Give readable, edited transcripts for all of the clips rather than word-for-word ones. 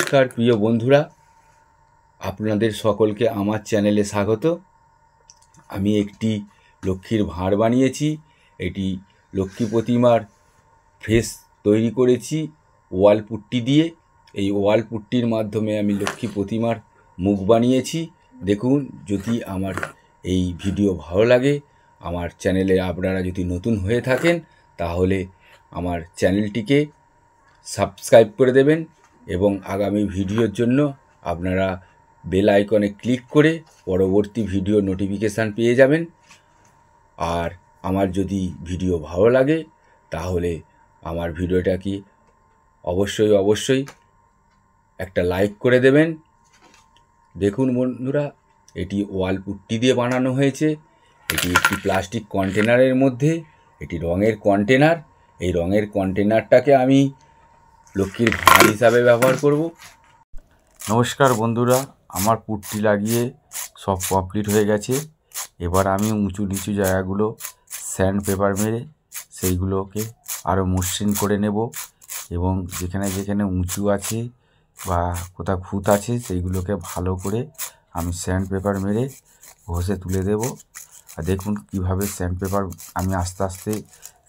নমস্কার প্রিয় বন্ধুরা, আপনাদের সকলকে আমার চ্যানেলে স্বাগত। আমি একটি লক্ষ্মীর ভাঁড় বানিয়েছি। এটি লক্ষ্মী প্রতিমার ফেস তৈরি করেছি ওয়াল পুট্টি দিয়ে। এই ওয়াল পুট্টির মাধ্যমে আমি লক্ষ্মী প্রতিমার মুখ বানিয়েছি। দেখুন, যদি আমার এই ভিডিও ভালো লাগে, আমার চ্যানেলে আপনারা যদি নতুন হয়ে থাকেন, তাহলে আমার চ্যানেলটিকে সাবস্ক্রাইব করে দেবেন এবং আগামী ভিডিওর জন্য আপনারা বেল আইকনে ক্লিক করে পরবর্তী ভিডিও নোটিফিকেশান পেয়ে যাবেন। আর আমার যদি ভিডিও ভালো লাগে, তাহলে আমার ভিডিওটাকে অবশ্যই একটা লাইক করে দেবেন। দেখুন বন্ধুরা, এটি ওয়াল পুট্টি দিয়ে বানানো হয়েছে। এটি একটি প্লাস্টিক কন্টেনারের মধ্যে, এটি রঙের কন্টেনার। এই রঙের কন্টেনারটাকে আমি লক্ষ্মীর ভাঁড় হিসাবে ব্যবহার করব। নমস্কার বন্ধুরা, আমার পুট্টি লাগিয়ে সব কমপ্লিট হয়ে গেছে। এবার আমি উঁচু নিচু জায়গাগুলো স্যান্ড পেপার মেরে সেইগুলোকে আরও মসৃণ করে নেব এবং যেখানে যেখানে উঁচু আছে বা কোথাও খুঁত আছে সেইগুলোকে ভালো করে আমি স্যান্ড পেপার মেরে ঘষে তুলে দেব। আর দেখুন কীভাবে স্যান্ড পেপার আমি আস্তে আস্তে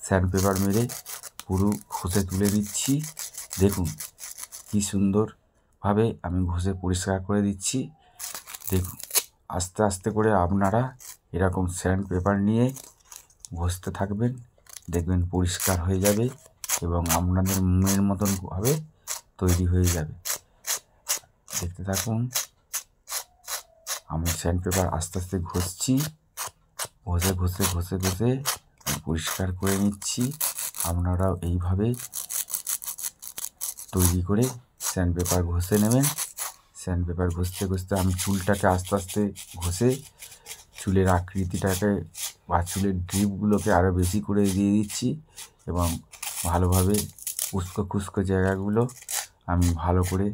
স্যান্ড পেপার মেরে পুরো ঘষে তুলে দিচ্ছি। দেখুন কি সুন্দরভাবে আমি ঘষে পরিষ্কার করে দিচ্ছি। দেখুন আস্তে আস্তে করে আপনারা এরকম স্যান্ড পেপার নিয়ে ঘষতে থাকবেন, দেখবেন পরিষ্কার হয়ে যাবে এবং আপনাদের মনের মতনভাবে তৈরি হয়ে যাবে। দেখতে থাকুন, আমি স্যান্ড পেপার আস্তে আস্তে ঘষছি, ঘষে পরিষ্কার করে নিচ্ছি। আপনারাও এইভাবে তৈরি করে স্যান্ড পেপার ঘষে নেবেন। স্যান্ড পেপার ঘষতে আমি চুলটাকে আস্তে আস্তে ঘষে চুলের আকৃতিটাকে বা চুলের ড্রিপগুলোকে আরও বেশি করে দিয়ে দিচ্ছি এবং ভালোভাবে উস্কো জায়গাগুলো আমি ভালো করে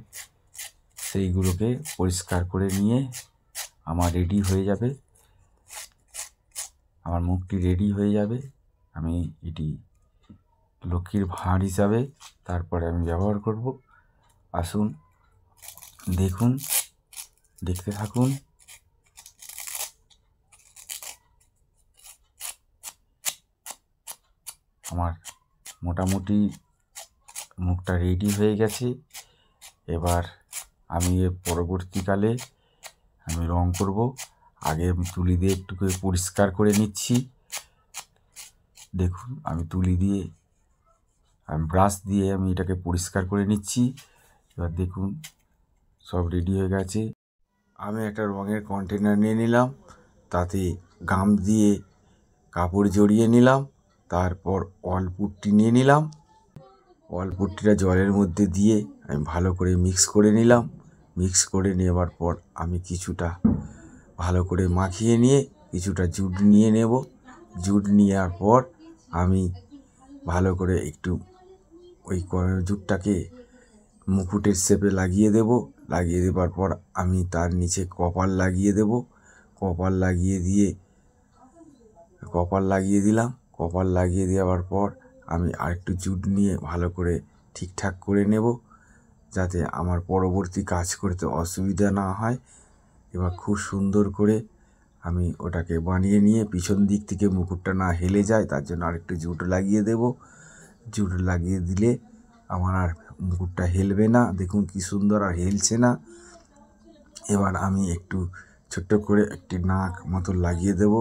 সেইগুলোকে পরিষ্কার করে নিয়ে আমার রেডি হয়ে যাবে, আমার মুখটি রেডি হয়ে যাবে। আমি এটি লক্ষ্মীর ভাঁড় হিসাবে তারপরে আমি ব্যবহার করব। আসুন দেখুন, দেখতে থাকুন। আমার মোটামুটি মুখটা রেডি হয়ে গেছে। এবার আমি পরবর্তীকালে আমি রং করব। আগে আমি তুলি দিয়ে একটু করে পরিষ্কার করে নিচ্ছি। দেখুন আমি তুলি দিয়ে আমি ব্রাশ দিয়ে আমি এটাকে পরিষ্কার করে নিচ্ছি। এবার দেখুন সব রেডি হয়ে গেছে। আমি একটা রঙের কন্টেনার নিয়ে নিলাম, তাতে গাম দিয়ে কাপড় জড়িয়ে নিলাম, তারপর ওয়াল পুট্টি নিয়ে নিলাম। ওয়াল পুট্টিটা জলের মধ্যে দিয়ে আমি ভালো করে মিক্স করে নিলাম। মিক্স করে নেওয়ার পর আমি কিছুটা ভালো করে মাখিয়ে নিয়ে কিছুটা জুট নিয়ে নেব। জুট নেওয়ার পর আমি ভালো করে একটু ওই জুটটাকে মুকুটের শেপে লাগিয়ে দেব। লাগিয়ে দেওয়ার পর আমি তার নিচে কপাল লাগিয়ে দেব। কপাল লাগিয়ে দিলাম। কপাল লাগিয়ে দেওয়ার পর আমি আরেকটু জুট নিয়ে ভালো করে ঠিকঠাক করে নেব, যাতে আমার পরবর্তী কাজ করতে অসুবিধা না হয়। এবার খুব সুন্দর করে আমি ওটাকে বানিয়ে নিয়ে পিছন দিক থেকে মুকুটটা না হেলে যায় তার জন্য আরেকটু জুট লাগিয়ে দেব। জুট লাগিয়ে দিলে আমার আর মুকুটটা হেলবে না। দেখুন কি সুন্দর, আর হেলছে না। এবার আমি একটু ছোট্ট করে একটি নাক মতো লাগিয়ে দেব।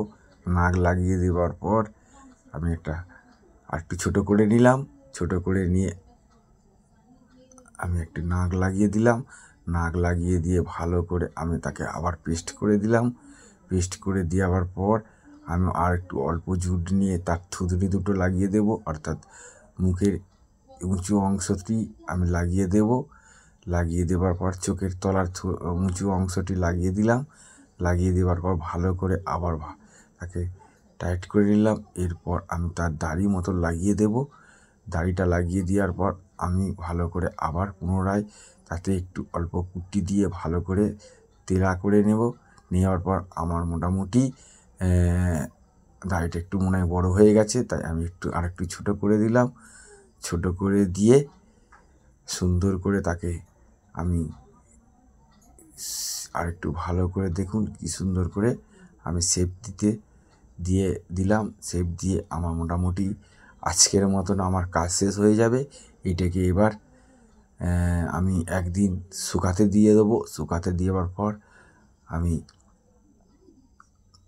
নাক লাগিয়ে দেওয়ার পর আমি আর একটু ছোটো করে নিলাম। ছোটো করে নিয়ে আমি একটি নাক লাগিয়ে দিলাম। নাক লাগিয়ে দিয়ে ভালো করে আমি তাকে আবার পেস্ট করে দিলাম। পেস্ট করে দেওয়ার পর আমি আর একটু অল্প জুট নিয়ে তার থুতনি দুটো লাগিয়ে দেব, অর্থাৎ মুখের উঁচু অংশটি আমি লাগিয়ে দেব। লাগিয়ে দেওয়ার পর চোখের তলার উঁচু অংশটি লাগিয়ে দিলাম। লাগিয়ে দেওয়ার পর ভালো করে আবার তাকে টাইট করে নিলাম। এরপর আমি তার দাড়ি মতো লাগিয়ে দেব। দাড়িটা লাগিয়ে দেওয়ার পর আমি ভালো করে আবার পুনরায় তাতে একটু অল্প পুট্টি দিয়ে ভালো করে তেড়া করে নেব। নেওয়ার পর আমার মোটামুটি দাড়িটা একটু মনে হয় বড়ো হয়ে গেছে, তাই আমি আরেকটু ছোটো করে দিলাম। ছোটো করে দিয়ে সুন্দর করে তাকে আমি আর একটু ভালো করে দেখুন কি সুন্দর করে আমি শেপ দিয়ে দিলাম। শেপ দিয়ে আমার মোটামুটি আজকের মতন আমার কাজ শেষ হয়ে যাবে। এটাকে এবার আমি একদিন শুকাতে দিয়ে দেবো। শুকাতে দেওয়ার পর আমি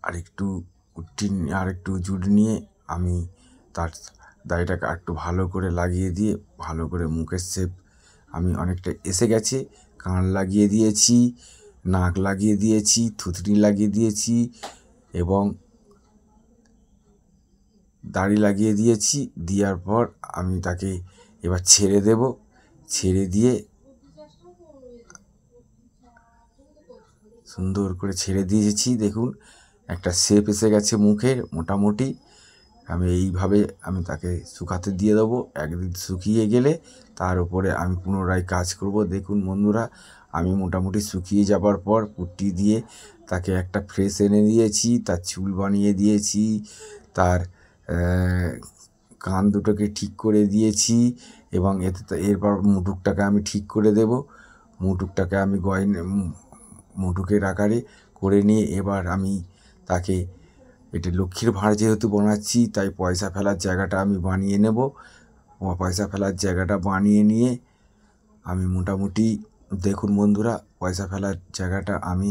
আরেকটু জুট নিয়ে আমি তার দাড়িটাকে একটু ভালো করে লাগিয়ে দিয়ে ভালো করে মুখের শেপ আমি অনেকটা এসে গেছে। কান লাগিয়ে দিয়েছি, নাক লাগিয়ে দিয়েছি, থুতনি লাগিয়ে দিয়েছি এবং দাড়ি লাগিয়ে দিয়েছি। দেওয়ার পর আমি তাকে এবার ছেড়ে দেব। ছেড়ে দিয়ে সুন্দর করে ছেড়ে দিয়েছি। দেখুন একটা শেপ এসে গেছে মুখের মোটামুটি। আমি এইভাবে আমি তাকে শুকাতে দিয়ে দেবো। একদিন শুকিয়ে গেলে তার উপরে আমি পুনরায় কাজ করব। দেখুন বন্ধুরা, আমি মোটামুটি শুকিয়ে যাবার পর পুট্টি দিয়ে তাকে একটা ফ্রেশ এনে দিয়েছি, তার চুল বানিয়ে দিয়েছি, তার কান দুটোকে ঠিক করে দিয়েছি এবং এরপর মুটুকটাকে আমি ঠিক করে দেব। মুটুকটাকে আমি মুটুকের আকারে করে নিয়ে এবার আমি তাকে, এটা লক্ষ্মীর ভাঁড় যেহেতু বানাচ্ছি তাই পয়সা ফেলার জায়গাটা আমি বানিয়ে নেব। পয়সা ফেলার জায়গাটা বানিয়ে নিয়ে আমি মোটামুটি দেখুন বন্ধুরা, পয়সা ফেলার জায়গাটা আমি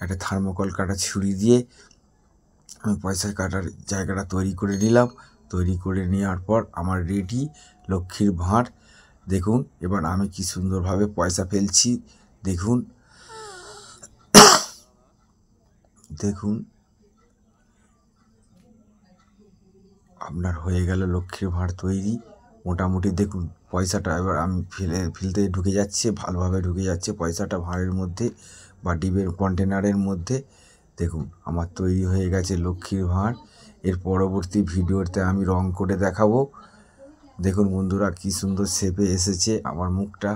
একটা থার্মোকল কাটা ছুরি দিয়ে আমি পয়সা কাটার জায়গাটা তৈরি করে নিলাম। তৈরি করে নেওয়ার পর আমার রেডি লক্ষ্মীর ভাঁড়। দেখুন এবার আমি কি সুন্দরভাবে পয়সা ফেলছি। দেখুন দেখুন আপনার হয়ে গেল লক্ষ্মীর ভাঁড় তৈরি। মোটামুটি দেখুন পয়সাটা এবার আমি ফেলতে ঢুকে যাচ্ছে, ভালোভাবে ঢুকে যাচ্ছে পয়সাটা ভাঁড়ের মধ্যে বা ডিবের কন্টেনারের মধ্যে। দেখুন আমার তৈরি হয়ে গেছে লক্ষ্মীর ভাঁড়। এর পরবর্তী ভিডিওতে আমি রং করে দেখাবো। দেখুন বন্ধুরা কি সুন্দর শেপে এসেছে আমার মুখটা।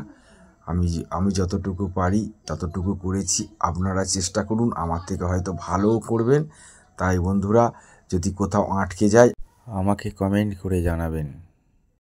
আমি যতটুকু পারি ততটুকু করেছি। আপনারা চেষ্টা করুন, আমার থেকে হয়তো ভালোও করবেন। তাই বন্ধুরা, যদি কোথাও আটকে যায় আমাকে কমেন্ট করে জানাবেন।